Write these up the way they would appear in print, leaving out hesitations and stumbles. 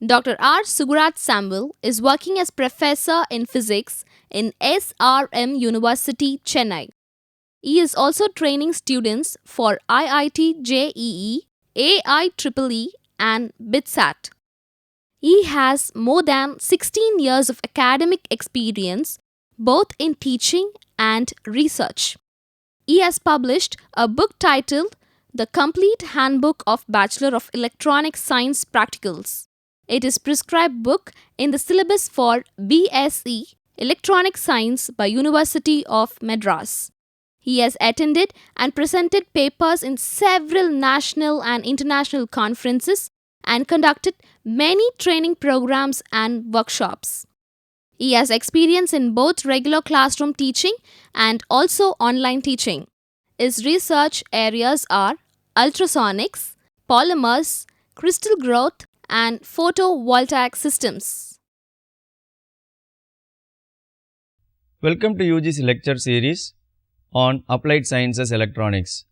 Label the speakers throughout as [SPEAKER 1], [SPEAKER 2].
[SPEAKER 1] Dr. R. Sugurat Samuel is working as professor in physics in SRM University, Chennai. He is also training students for IIT JEE, AIEEE, and BITSAT. He has more than 16 years of academic experience both in teaching and research. He has published a book titled The Complete Handbook of Bachelor of Electronic Science Practicals. It is prescribed book in the syllabus for BSc Electronic Science by University of Madras. He has attended and presented papers in several national and international conferences and conducted many training programs and workshops. He has experience in both regular classroom teaching and also online teaching. His research areas are ultrasonics, polymers, crystal growth, and photovoltaic systems.
[SPEAKER 2] Welcome to UGC lecture series on Applied Sciences Electronics.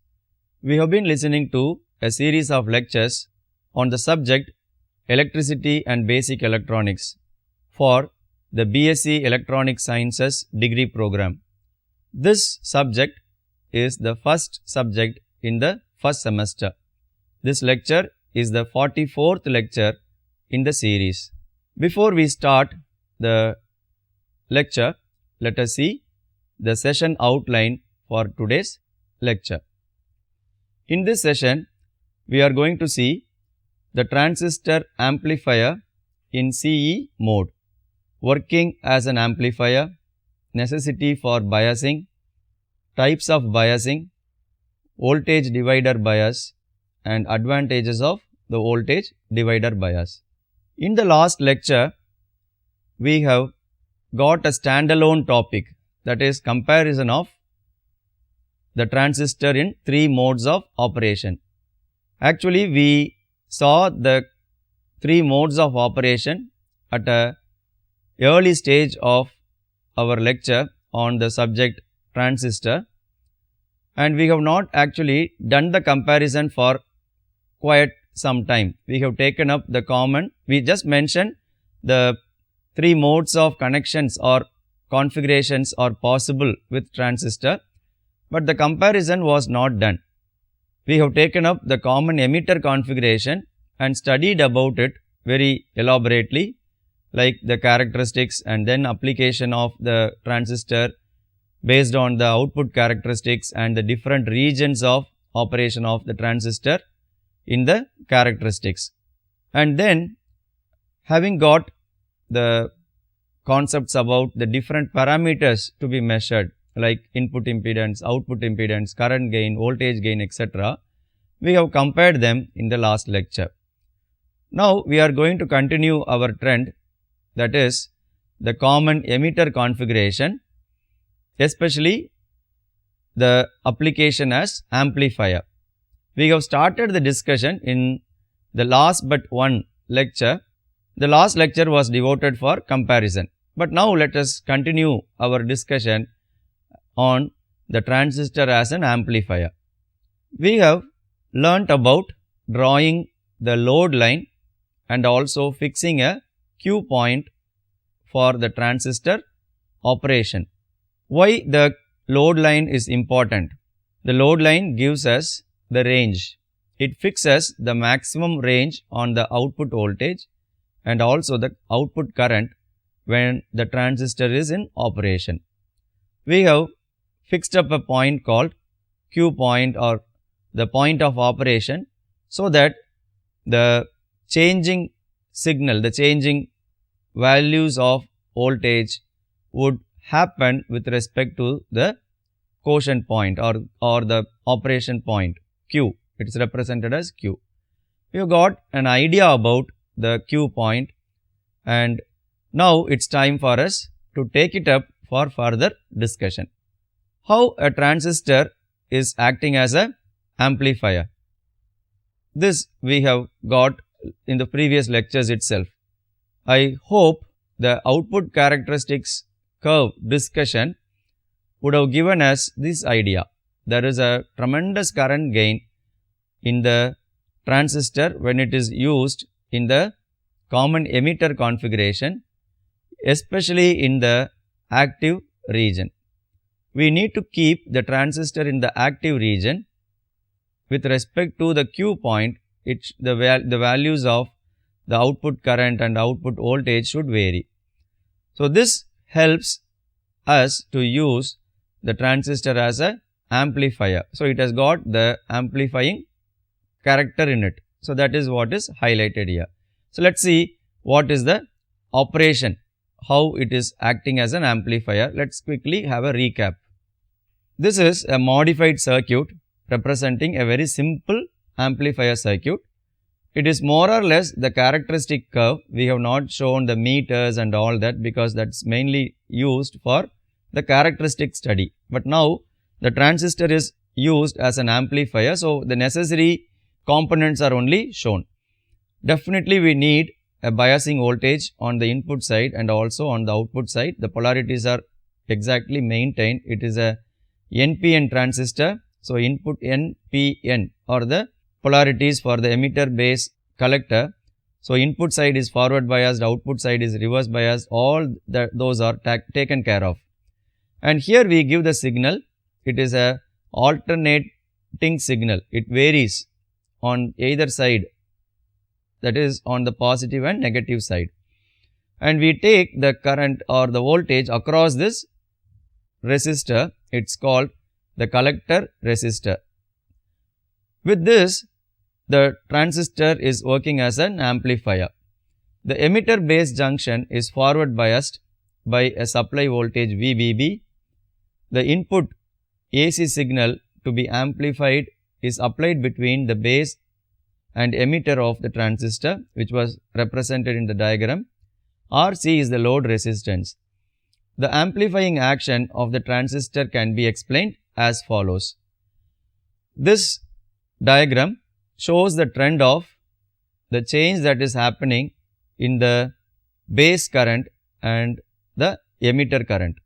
[SPEAKER 2] We have been listening to a series of lectures on the subject Electricity and Basic Electronics for the BSc Electronic Sciences degree program. This subject is the first subject in the first semester. This lecture is the 44th lecture in the series. Before we start the lecture, let us see the session outline for today's lecture. In this session, we are going to see the transistor amplifier in CE mode, working as an amplifier, necessity for biasing, types of biasing, voltage divider bias, and advantages of the voltage divider bias. In the last lecture, we have got a standalone topic, that is comparison of the transistor in three modes of operation. Actually, we saw the three modes of operation at a early stage of our lecture on the subject transistor, and we have not actually done the comparison for quite some time. We have taken up the common, we just mentioned the three modes of connections or configurations are possible with transistor, but the comparison was not done. We have taken up the common emitter configuration and studied about it very elaborately, like the characteristics and then application of the transistor based on the output characteristics and the different regions of operation of the transistor in the characteristics. And then, having got the concepts about the different parameters to be measured, like input impedance, output impedance, current gain, voltage gain, etc., we have compared them in the last lecture. Now, we are going to continue our trend, that is the common emitter configuration, especially the application as amplifier. We have started the discussion in the last but one lecture. The last lecture was devoted for comparison, but now let us continue our discussion on the transistor as an amplifier. We have learnt about drawing the load line and also fixing a Q point for the transistor operation. Why the load line is important? The load line gives us the range. It fixes the maximum range on the output voltage and also the output current when the transistor is in operation. We have fixed up a point called Q point or the point of operation, so that the changing signal, the changing values of voltage would happen with respect to the quotient point or the operation point Q. It is represented as Q. We have got an idea about the Q point, and now it's time for us to take it up for further discussion. How a transistor is acting as a amplifier. This we have got in the previous lectures itself. I hope the output characteristics curve discussion would have given us this idea. There is a tremendous current gain in the transistor when it is used in the common emitter configuration, especially in the active region. We need to keep the transistor in the active region. With respect to the Q point, the values of the output current and output voltage should vary. So, this helps us to use the transistor as a amplifier. So, it has got the amplifying character in it. So, that is what is highlighted here. So, let us see what is the operation, how it is acting as an amplifier. Let us quickly have a recap. This is a modified circuit representing a very simple amplifier circuit. It is more or less the characteristic curve. We have not shown the meters and all that because that is mainly used for the characteristic study. But now the transistor is used as an amplifier. So, the necessary components are only shown. Definitely we need a biasing voltage on the input side and also on the output side. The polarities are exactly maintained. It is a NPN transistor. So, input NPN or the polarities for the emitter base collector. So, input side is forward biased, output side is reverse biased, all those are taken care of. And here we give the signal. It is a alternating signal. It varies on either side, that is on the positive and negative side. And we take the current or the voltage across this resistor. It is called the collector resistor. With this, the transistor is working as an amplifier. The emitter base junction is forward biased by a supply voltage VBB. The input AC signal to be amplified is applied between the base and emitter of the transistor, which was represented in the diagram. RC is the load resistance. The amplifying action of the transistor can be explained as follows. This diagram shows the trend of the change that is happening in the base current and the emitter current,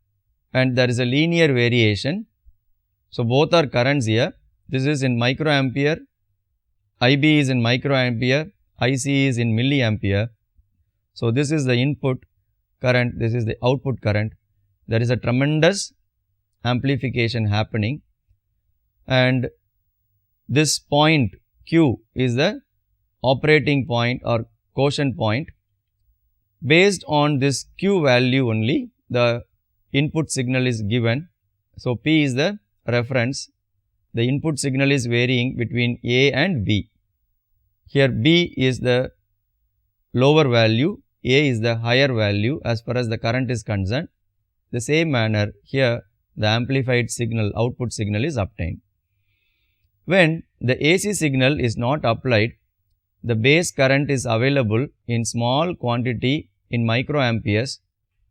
[SPEAKER 2] and there is a linear variation. So, both are currents here. This is in microampere, IB is in microampere, IC is in milliampere. So, this is the input current, this is the output current. There is a tremendous amplification happening, and this point Q is the operating point or quotient point. Based on this Q value only, the input signal is given. So, P is the reference. The input signal is varying between A and B. Here B is the lower value, A is the higher value as far as the current is concerned. The same manner here the amplified signal, output signal is obtained. When the AC signal is not applied, the base current is available in small quantity in microamperes,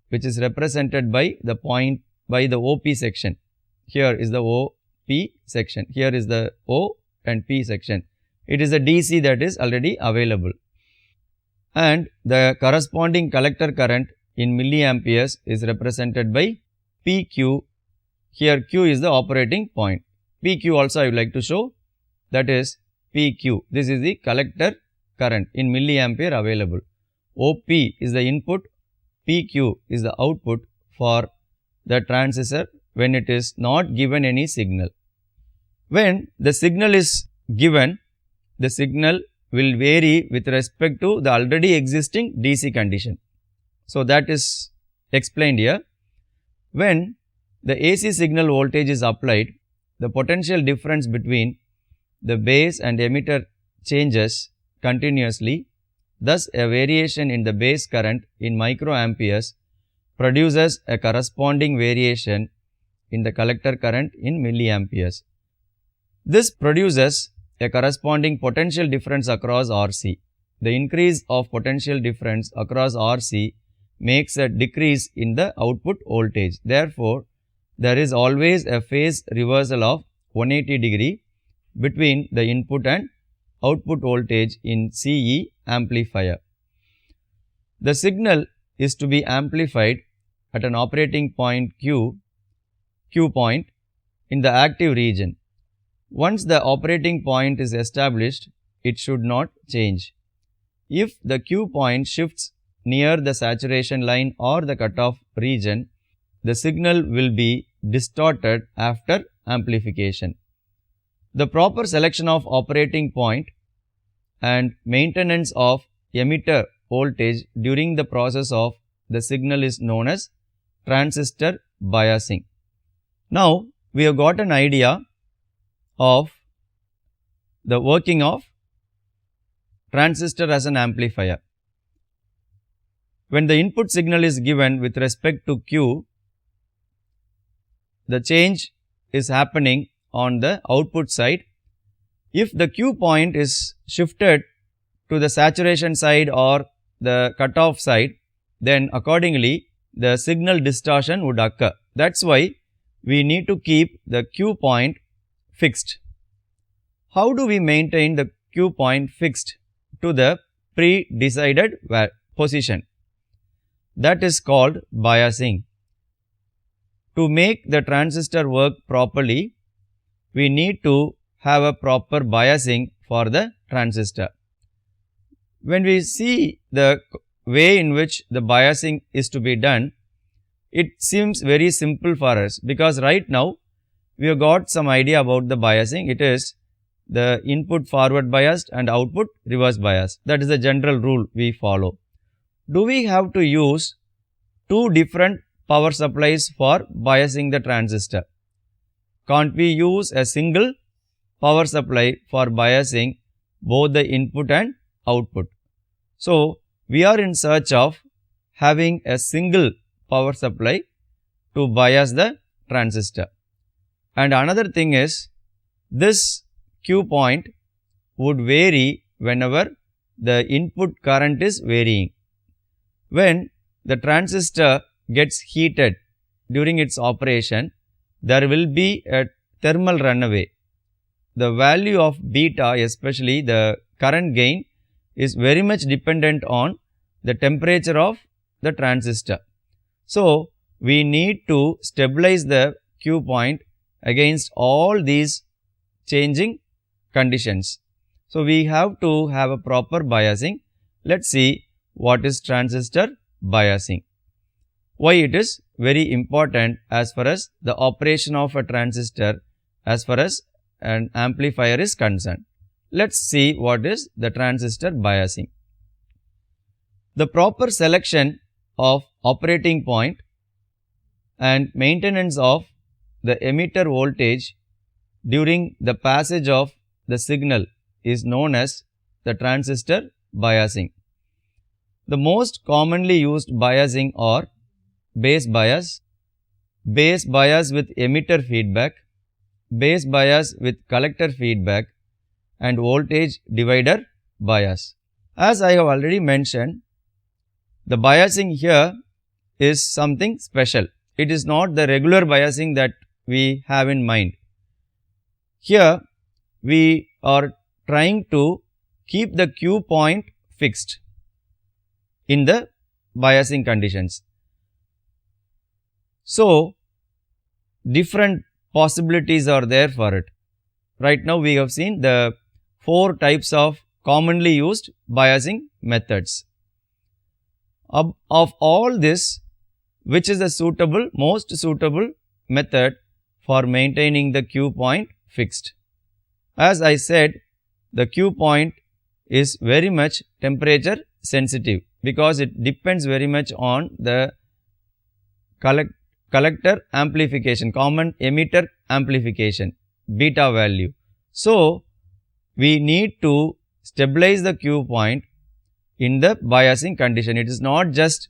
[SPEAKER 2] which is represented by the point by the OP section. Here is the OP section, here is the O and P section. It is a DC that is already available, and the corresponding collector current in milliamperes is represented by PQ. Here Q is the operating point. PQ also I would like to show, that is PQ. This is the collector current in milliampere available. OP is the input, PQ is the output for the transistor when it is not given any signal. When the signal is given, the signal will vary with respect to the already existing DC condition. So, that is explained here. When the AC signal voltage is applied, the potential difference between the base and emitter changes continuously. Thus, a variation in the base current in microamperes produces a corresponding variation in the collector current in milliamperes. This produces a corresponding potential difference across RC. The increase of potential difference across RC makes a decrease in the output voltage. Therefore, there is always a phase reversal of 180 degree between the input and output voltage in CE amplifier. The signal is to be amplified at an operating point Q point in the active region. Once the operating point is established, it should not change. if the Q point shifts near the saturation line or the cutoff region, the signal will be distorted after amplification. The proper selection of operating point and maintenance of emitter voltage during the process of the signal is known as transistor biasing. Now, we have got an idea of the working of transistor as an amplifier. When the input signal is given with respect to Q, the change is happening on the output side. If the Q point is shifted to the saturation side or the cutoff side, then accordingly the signal distortion would occur. That's why we need to keep the Q point fixed. How do we maintain the Q point fixed to the pre-decided position? That is called biasing. To make the transistor work properly, we need to have a proper biasing for the transistor. When we see the way in which the biasing is to be done, it seems very simple for us, because right now we have got some idea about the biasing. It is the input forward biased and output reverse biased. That is the general rule we follow. Do we have to use two different power supplies for biasing the transistor? Can't we use a single power supply for biasing both the input and output? So, we are in search of having a single power supply to bias the transistor. And another thing is, this Q point would vary whenever the input current is varying. When the transistor gets heated during its operation, there will be a thermal runaway. The value of beta, especially the current gain, is very much dependent on the temperature of the transistor. So, we need to stabilize the Q point against all these changing conditions. So, we have to have a proper biasing. Let's see what is transistor biasing. Why it is very important as far as the operation of a transistor as far as an amplifier is concerned. Let's see what is the transistor biasing. The proper selection of operating point and maintenance of the emitter voltage during the passage of the signal is known as the transistor biasing. The most commonly used biasing are base bias with emitter feedback, base bias with collector feedback, and voltage divider bias. As I have already mentioned, the biasing here is something special. It is not the regular biasing that we have in mind. Here we are trying to keep the Q point fixed in the biasing conditions. So, different possibilities are there for it. Right now we have seen the 4 types of commonly used biasing methods. Of all this, which is the most suitable method for maintaining the Q point fixed? As I said, the Q point is very much temperature sensitive because it depends very much on the collector amplification, common emitter amplification, beta value. So, we need to stabilize the Q point in the biasing condition. It is not just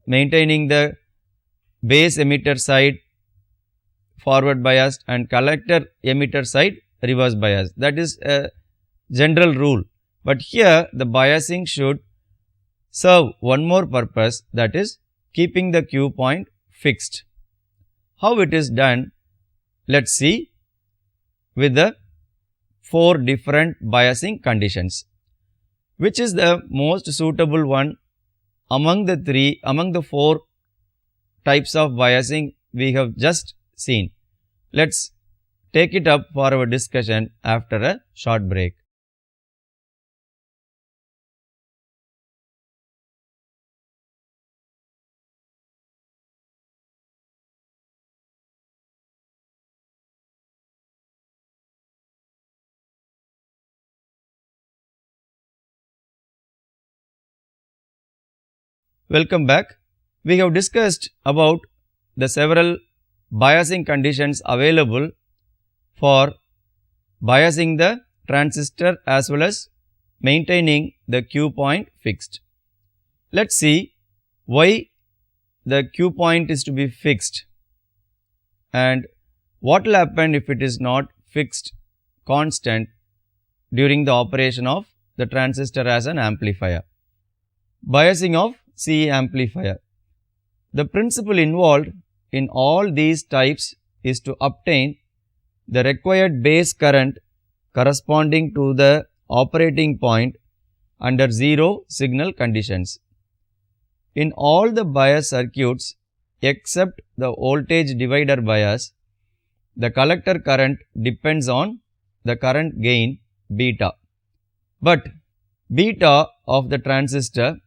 [SPEAKER 2] maintaining the base emitter side forward biased and collector emitter side reverse biased. That is a general rule. But here the biasing should serve one more purpose, that is keeping the Q point fixed. How it is done? Let's see with the 4 different biasing conditions. Which is the most suitable one among the 4 types of biasing we have just seen? Let's take it up for our discussion after a short break. Welcome back. We have discussed about the several biasing conditions available for biasing the transistor as well as maintaining the Q point fixed. Let's see why the Q point is to be fixed and what will happen if it is not fixed constant during the operation of the transistor as an amplifier. Biasing of CE amplifier. The principle involved in all these types is to obtain the required base current corresponding to the operating point under zero signal conditions. In all the bias circuits except the voltage divider bias, the collector current depends on the current gain beta. But beta of the transistor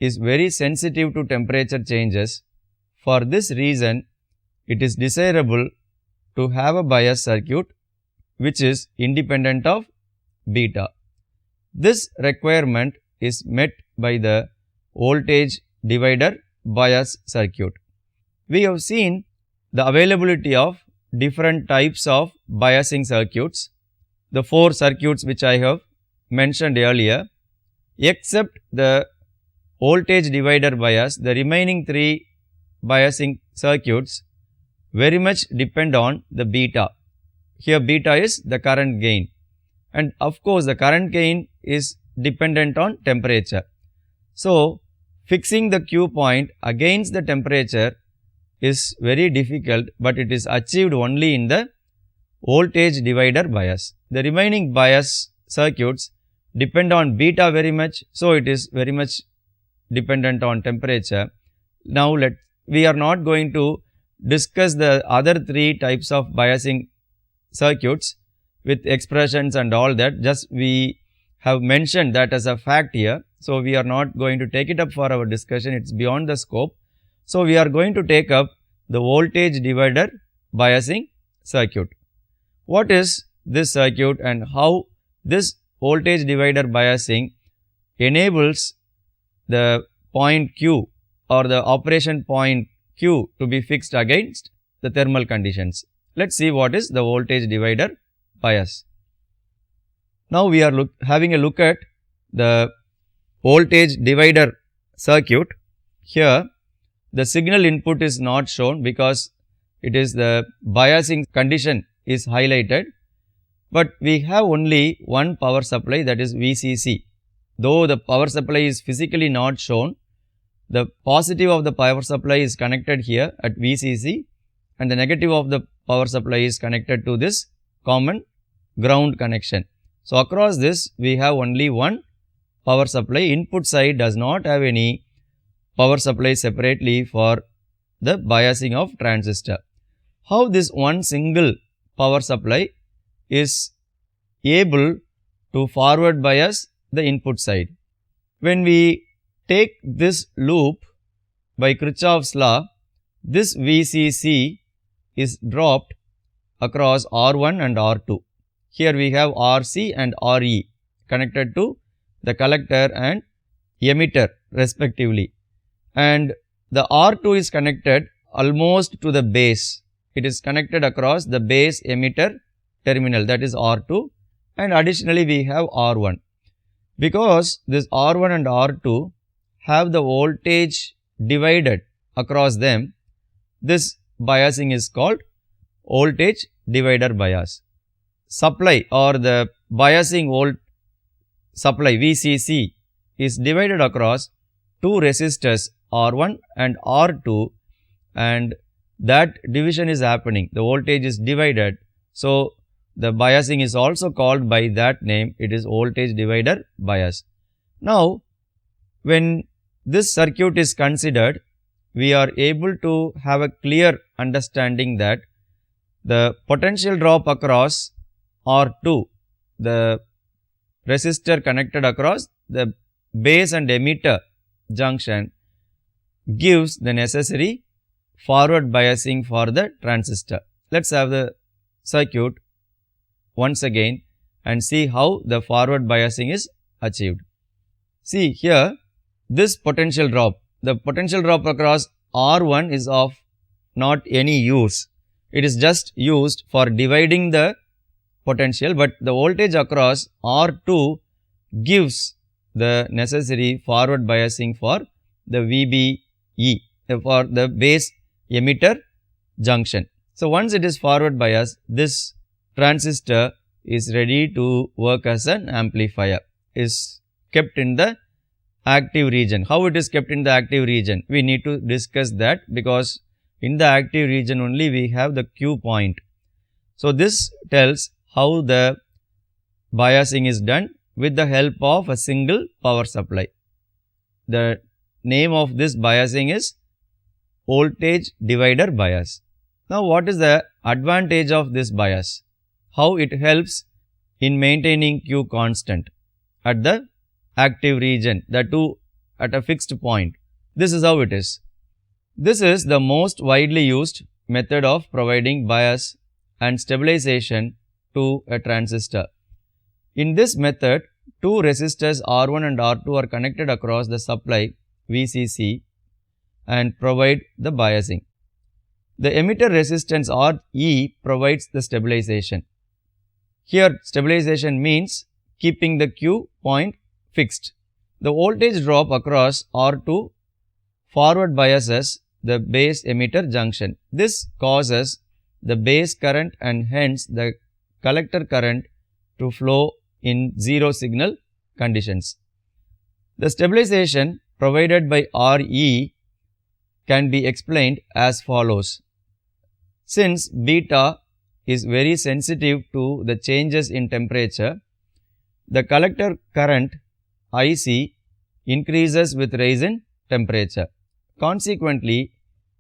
[SPEAKER 2] is very sensitive to temperature changes. For this reason, it is desirable to have a bias circuit which is independent of beta. This requirement is met by the voltage divider bias circuit. We have seen the availability of different types of biasing circuits, the 4 circuits which I have mentioned earlier. Except the voltage divider bias, the remaining 3 biasing circuits very much depend on the beta. Here beta is the current gain, and of course the current gain is dependent on temperature. So, fixing the Q point against the temperature is very difficult, but it is achieved only in the voltage divider bias. The remaining bias circuits depend on beta very much, so it is very much dependent on temperature. Now, we are not going to discuss the other 3 types of biasing circuits with expressions and all that, just we have mentioned that as a fact here. So, we are not going to take it up for our discussion, it is beyond the scope. So, we are going to take up the voltage divider biasing circuit. What is this circuit and how this voltage divider biasing enables the point Q or the operation point Q to be fixed against the thermal conditions. Let us see what is the voltage divider bias. Now, we are having a look at the voltage divider circuit. Here the signal input is not shown because it is the biasing condition is highlighted, but we have only one power supply, that is VCC. Though the power supply is physically not shown, the positive of the power supply is connected here at VCC and the negative of the power supply is connected to this common ground connection. So, across this we have only one power supply. Input side does not have any power supply separately for the biasing of transistor. How this one single power supply is able to forward bias the input side? When we take this loop by Kirchhoff's law, this VCC is dropped across R1 and R2. Here we have RC and RE connected to the collector and emitter respectively, and the R2 is connected almost to the base. It is connected across the base emitter terminal, that is R2, and additionally we have R1. Because this R1 and R2 have the voltage divided across them, this biasing is called voltage divider bias. Supply or the biasing volt supply VCC is divided across 2 resistors R1 and R2, and that division is happening, the voltage is divided. So, the biasing is also called by that name, it is voltage divider bias. Now, when this circuit is considered, we are able to have a clear understanding that the potential drop across R2, the resistor connected across the base and emitter junction, gives the necessary forward biasing for the transistor. Let us have the circuit once again and see how the forward biasing is achieved. See here, this potential drop the potential drop across R1 is of not any use. It is just used for dividing the potential, but the voltage across R2 gives the necessary forward biasing for the VBE, for the base emitter junction. So, once it is forward biased, this transistor is ready to work as an amplifier, is kept in the active region. How it is kept in the active region? We need to discuss that, because in the active region only we have the Q point. So, this tells how the biasing is done with the help of a single power supply. The name of this biasing is voltage divider bias. Now, what is the advantage of this bias? How it helps in maintaining Q constant at the active region, that too at a fixed point. This is how it is. This is the most widely used method of providing bias and stabilization to a transistor. In this method, two resistors R1 and R2 are connected across the supply VCC and provide the biasing. The emitter resistance RE provides the stabilization. Here, stabilization means keeping the Q point fixed. The voltage drop across R2 forward biases the base emitter junction. This causes the base current and hence the collector current to flow in zero signal conditions. The stabilization provided by RE can be explained as follows. Since beta is very sensitive to the changes in temperature, the collector current IC increases with rise in temperature. Consequently,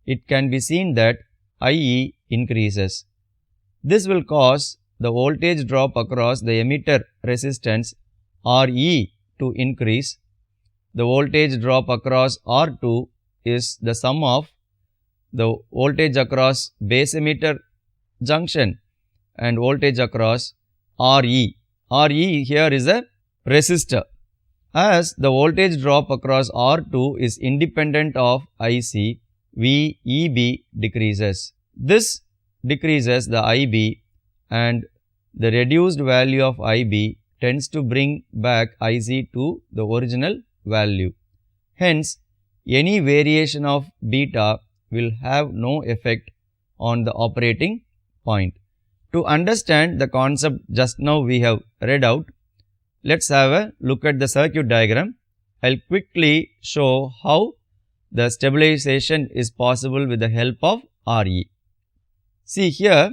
[SPEAKER 2] it can be seen that IE increases. This will cause the voltage drop across the emitter resistance RE to increase. The voltage drop across R2 is the sum of the voltage across base emitter junction and voltage across RE. RE here is a resistor. As the voltage drop across R2 is independent of IC, VEB decreases. This decreases the IB, and the reduced value of IB tends to bring back IC to the original value. Hence, any variation of beta will have no effect on the operating point. To understand the concept just now we have read out, let's have a look at the circuit diagram. I'll quickly show how the stabilization is possible with the help of RE. See here,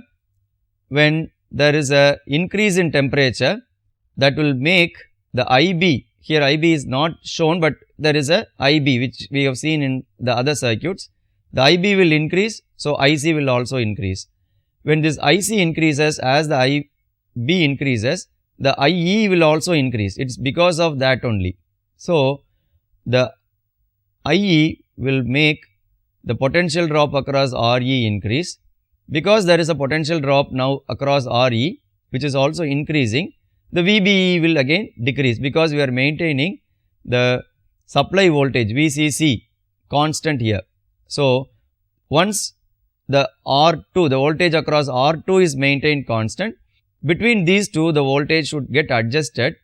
[SPEAKER 2] when there is a increase in temperature, that will make the IB, here IB is not shown, but there is a IB which we have seen in the other circuits. The IB will increase, so IC will also increase. When this IC increases, as the IB increases, the IE will also increase. It's because of that only. So, the IE will make the potential drop across RE increase. Because there is a potential drop now across RE, which is also increasing, the VBE will again decrease, because we are maintaining the supply voltage VCC constant here. So, once the R2, the voltage across R2 is maintained constant, between these two the voltage should get adjusted.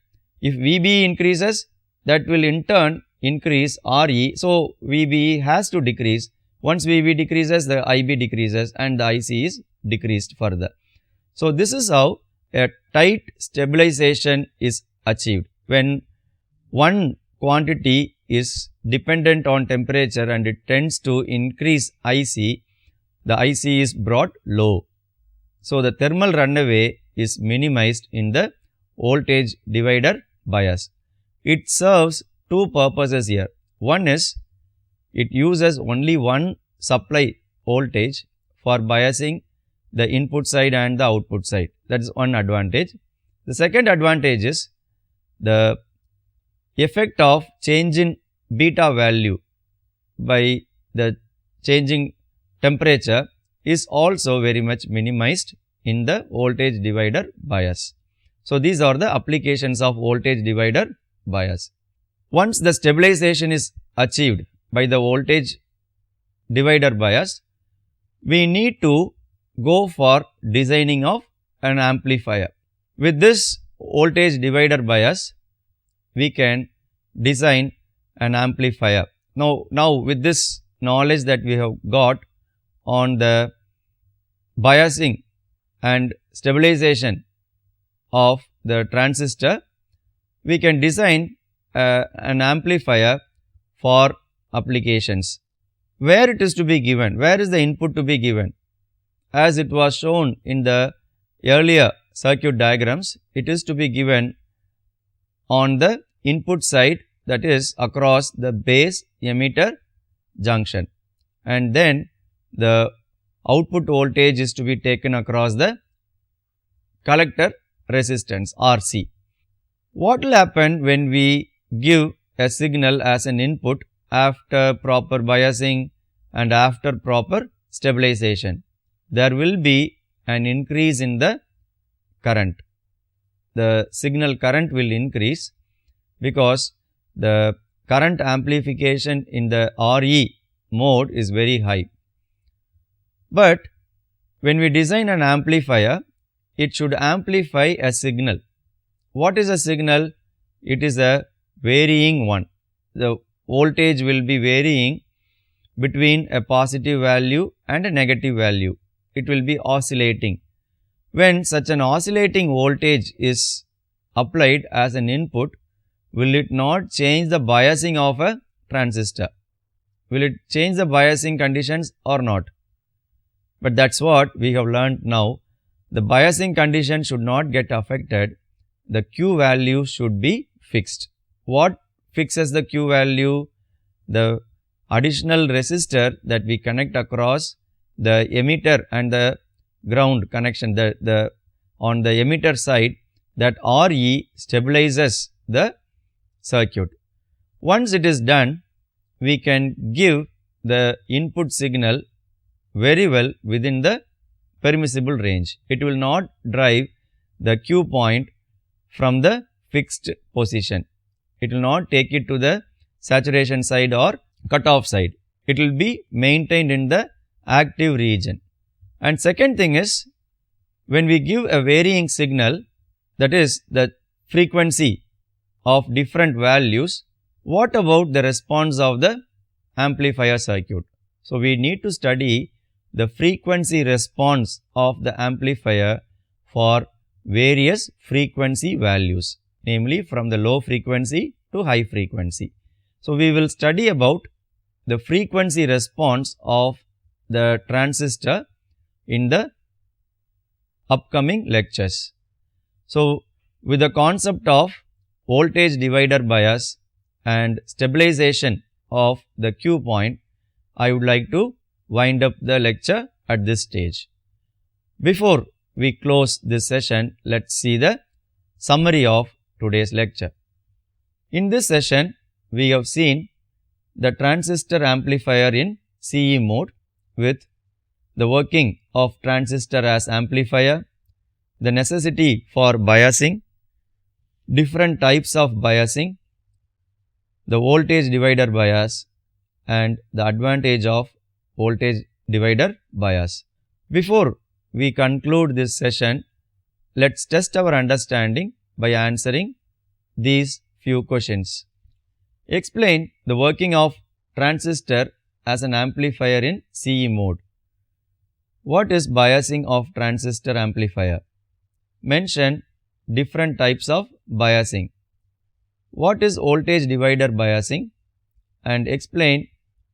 [SPEAKER 2] If VBE increases, that will in turn increase RE. So, VBE has to decrease. Once VB decreases, the IB decreases and the IC is decreased further. So, this is how a tight stabilization is achieved. When one quantity is dependent on temperature and it tends to increase IC, the IC is brought low. So, the thermal runaway is minimized in the voltage divider bias. It serves two purposes here. One is, it uses only one supply voltage for biasing the input side and the output side. That is one advantage. The second advantage is the effect of change in beta value by the changing temperature is also very much minimized in the voltage divider bias. So, these are the applications of voltage divider bias. Once the stabilization is achieved by the voltage divider bias, we need to go for designing of an amplifier. With this voltage divider bias, we can design an amplifier. Now with this knowledge that we have got on the biasing and stabilization of the transistor, we can design an amplifier for applications. Where it is to be given, where is the input to be given? As it was shown in the earlier circuit diagrams, it is to be given on the input side, that is across the base emitter junction, and then the output voltage is to be taken across the collector resistance RC. What will happen when we give a signal as an input after proper biasing and after proper stabilization? There will be an increase in the current. The signal current will increase because the current amplification in the RE mode is very high. But when we design an amplifier, it should amplify a signal. What is a signal? It is a varying one. The voltage will be varying between a positive value and a negative value. It will be oscillating. When such an oscillating voltage is applied as an input, will it not change the biasing of a transistor? Will it change the biasing conditions or not? But that's what we have learned now. The biasing condition should not get affected. The Q value should be fixed. What fixes the Q value? The additional resistor that we connect across the emitter and the ground connection, on the emitter side, that RE stabilizes the circuit. Once it is done, we can give the input signal very well within the permissible range. It will not drive the Q point from the fixed position. It will not take it to the saturation side or cutoff side. It will be maintained in the active region. And second thing is, when we give a varying signal, that is the frequency of different values, what about the response of the amplifier circuit? So we need to study the frequency response of the amplifier for various frequency values, namely from the low frequency to high frequency. So we will study about the frequency response of the transistor in the upcoming lectures. So with the concept of voltage divider bias and stabilization of the Q point, I would like to wind up the lecture at this stage. Before we close this session, let's see the summary of today's lecture. In this session, we have seen the transistor amplifier in CE mode with the working of transistor as amplifier, the necessity for biasing, different types of biasing, the voltage divider bias, and the advantage of voltage divider bias. Before we conclude this session, let's test our understanding by answering these few questions. Explain the working of transistor as an amplifier in CE mode. What is biasing of transistor amplifier? Mention different types of biasing. What is voltage divider biasing? And explain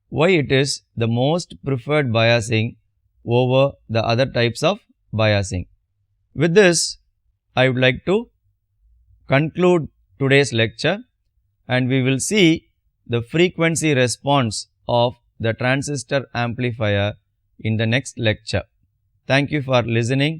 [SPEAKER 2] why it is the most preferred biasing over the other types of biasing. With this, I would like to conclude today's lecture, and we will see the frequency response of the transistor amplifier in the next lecture. Thank you for listening.